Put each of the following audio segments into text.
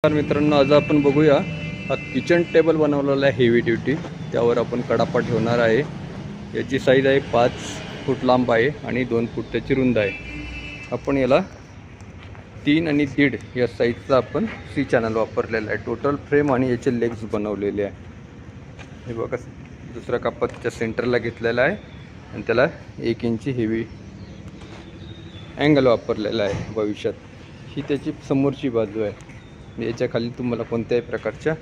तर मित्रांनो, आज आपण बघूया हा किचन टेबल बनवलेला आहे हेवी ड्युटी. त्यावर आपण कडापा ठेवणार आहे. याची साईज आहे 5 फूट लांब आहे आणि 2 फूट त्याची रुंद आहे. आपण याला 3 आणि 1.5 या साईजचा आपण सी चॅनल वापरलेला आहे. टोटल फ्रेम आणि याचे लेग्स बनवलेले आहे. हे बघा, दुसरा कप्पा त्याच्या सेंटरला घेतलेला आहे आणि त्याला 1 इंची हेवी अँगल वापरलेला आहे. भविष्यात ही त्याची समोरची बाजू आहे. याच्या खाली तुम्हाला कोणत्याही प्रकारच्या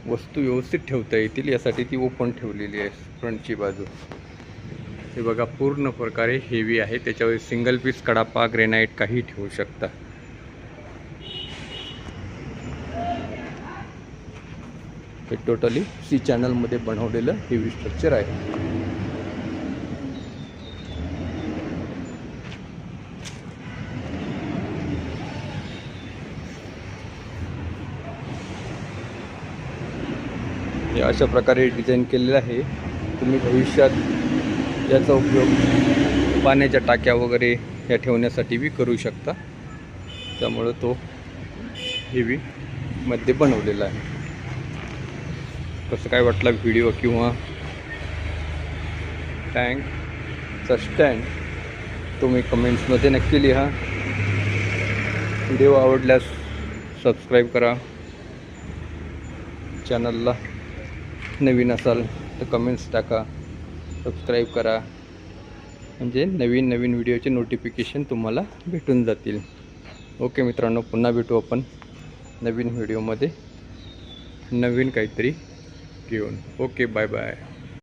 वस्तू व्यवस्थित ठेवता येतील यासाठी ती ओपन ठेवलेली आहे. फ्रंटची बाजू हे बघा पूर्ण प्रकारे हेवी आहे. त्याच्यावर सिंगल पीस कडापा ग्रेनाइट काही ठेवू शकता. हे टोटली सी चॅनलमध्ये बनवलेलं हेवी स्ट्रक्चर आहे. हे अशा प्रकारे डिझाईन केलेलं आहे. तुम्ही भविष्यात याचा उपयोग पाण्याच्या टाक्या वगैरे या ठेवण्यासाठी बी करू शकता. त्यामुळं तो हेवी मध्ये बनवलेला आहे. कसं काय वाटला व्हिडिओ किंवा टँकचा स्टँड तुम्ही कमेंट्समध्ये नक्की लिहा. व्हिडिओ आवडल्यास सबस्क्राईब करा. चॅनलला नवीन असाल तर कमेंट्स टाका, सबस्क्राईब करा, म्हणजे नवीन व्हिडिओचे नोटिफिकेशन तुम्हाला भेटून जातील. ओके मित्रांनो, पुन्हा भेटू आपण नवीन व्हिडिओमध्ये नवीन काहीतरी घेऊन. Okay, bye bye.